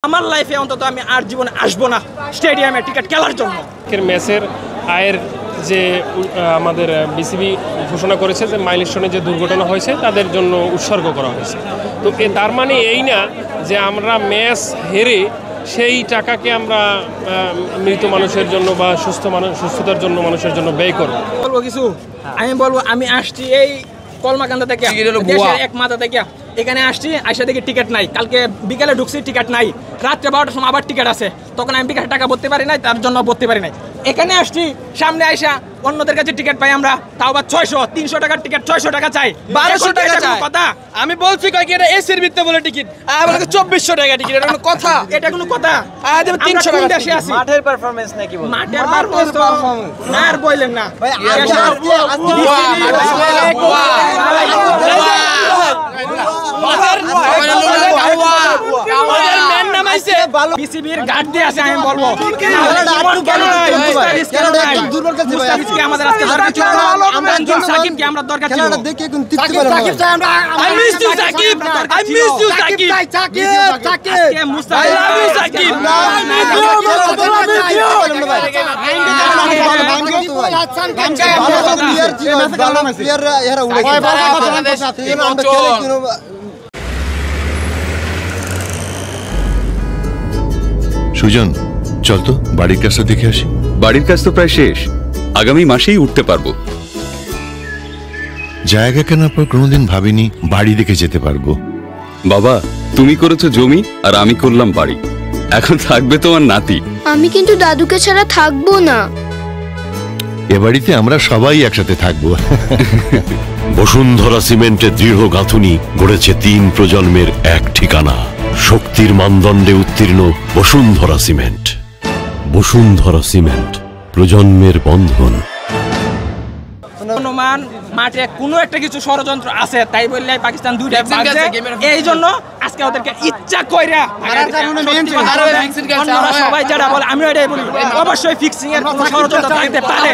আমার লাইফে অন্তত আমি আর জীবনে আসবো না স্টেডিয়ামে টিকিট খেলার জন্য। ম্যাচের আয়ের যে আমাদের বিসিবি ঘোষণা করেছে যে মাইলস্টোনে যে দুর্ঘটনা হয়েছে তাদের জন্য উৎসর্গ করা হয়েছে। তো তার মানে এই না যে আমরা ম্যাচ হেরে সেই টাকাকে আমরা মৃত মানুষের জন্য বা সুস্থতার জন্য মানুষের জন্য ব্যয় করব। বলবো কিছু আমি বলবো আমি আসছি এই কলমাকান্দা থেকে, দেশের এক মাথা থেকে এখানে আসছি, আইসা থেকে টিকিট নাই। কালকে বিকালে ঢুকছি, টিকিট নাই। রাত্রে 12টার সময় আবার টিকিট আছে, তখন আমি বিকালে টাকা ভরতে পারি নাই, তার জন্য ভরতে পারি নাই। এখানে আসছি, সামনে আইসা অন্যদের কাছে টিকিট পাই আমরা, তাও আবার 600-300 টাকার টিকিট 600 টাকা চাই, 1200 টাকা চাই। কথা আমি বলছি কই কি এটা এসির ভিত্তিতে বলে টিকিট, আর বলে 2400 টাকা টিকিট। এটা কোনো কথা? এটা কোনো কথা? আর দেব 300 টাকা দেশে আছি। মাঠের পারফরম্যান্স নাকি বল? মাঠের পারফরম্যান্স না আর বলেন না ভাই। বিসিবির গার্ড দিয়ে আছে, আমি বলবো মুস্তাফিজকে আমাদের আজকে দরকার ছিল, সাকিবকে আমরা দরকার ছিল। সুজন, চল তো বাড়ির কাজটা দেখে আসি। বাড়ির কাজ তো প্রায় শেষ, আগামী মাসেই উঠতে পারবো। জায়গা কেনার পর কোনোদিন ভাবিনি বাড়ি দেখে যেতে পারবো। বাবা, তুমি করেছো জমি আর আমি করলাম বাড়ি, এখন থাকবে তোমার নাতি। আমি কিন্তু দাদুকে ছাড়া থাকবো না। এ বাড়িতে আমরা সবাই একসাথে থাকবো। বসুন্ধরা সিমেন্টের দৃঢ় গাঁথুনি গড়েছে 3 প্রজন্মের এক ঠিকানা। শক্তির মানদণ্ডে উত্তীর্ণ বসুন্ধরা সিমেন্ট। বসুন্ধরা সিমেন্ট, প্রজন্মের বন্ধন। অনুমান মাঠে কোনো একটা কিছু ষড়যন্ত্র আছে, তাই বললে পাকিস্তান দুইটা এই জন্য আজকে ওদেরকে ইচ্ছা কইরা সবাই যারা বলে, আমি এটাই বলি অবশ্যই ফিক্সিং এর কোনো ষড়যন্ত্র থাকতে পারে,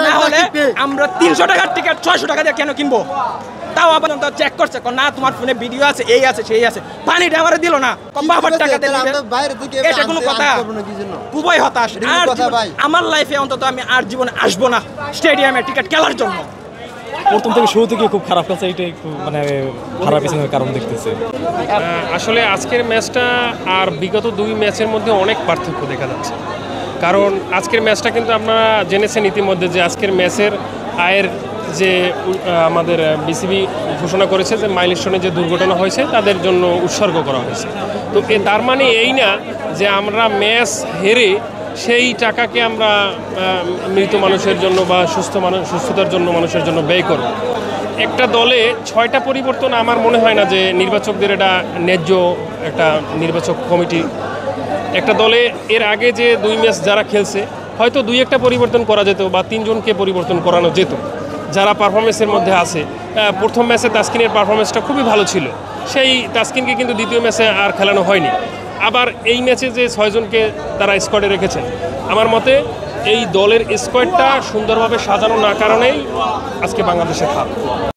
না হলে আমরা 300 টাকার টিকিট 600 টাকা দিয়ে কেন কিনবো? তাও আবার চেক করছে না, তোমার ফোনে ভিডিও আছে, এই আছে সেই আছে, পানিটা আমার দিল না, বাবার টাকা দিল। এটা কোনো কথা? খুবই হতাশ। আর আমার লাইফে অন্তত আমি আর জীবনে আসবো না স্টেডিয়ামে টিকিট খেলার জন্য। প্রথম থেকে শুরু থেকে খুব খারাপ লাগছে, এটা একটু মানে খারাপ পিছনের কারণ দেখতেছে। আসলে আজকের ম্যাচটা আর বিগত 2 ম্যাচের মধ্যে অনেক পার্থক্য দেখা যাচ্ছে। কারণ আজকের ম্যাচটা কিন্তু আপনারা জেনেছেন ইতিমধ্যে যে আজকের ম্যাচের আয়ের যে আমাদের বিসিবি ঘোষণা করেছে যে মাইলস্টোনে যে দুর্ঘটনা হয়েছে তাদের জন্য উৎসর্গ করা হয়েছে। তো তার মানে এই না যে আমরা ম্যাচ হেরে সেই টাকাকে আমরা মৃত মানুষের জন্য বা সুস্থতার জন্য মানুষের জন্য ব্যয় করব। একটা দলে 6টা পরিবর্তন আমার মনে হয় না যে নির্বাচকদের এটা ন্যায্য একটা নির্বাচক কমিটি। একটা দলে এর আগে যে 2 ম্যাচ যারা খেলছে হয়তো 2-1টা পরিবর্তন করা যেত বা 3 জনকে পরিবর্তন করানো যেত যারা পারফরমেন্সের মধ্যে আছে। প্রথম ম্যাচে তাসকিনের পারফরমেন্সটা খুবই ভালো ছিল, সেই তাসকিনকে কিন্তু দ্বিতীয় ম্যাচে আর খেলানো হয়নি। আবার এই ম্যাচে যে 6 জনকে তারা স্কোয়াডে রেখেছেন, আমার মতে এই দলের স্কোয়াডটা সুন্দরভাবে সাজানো না কারণেই আজকে বাংলাদেশে হার।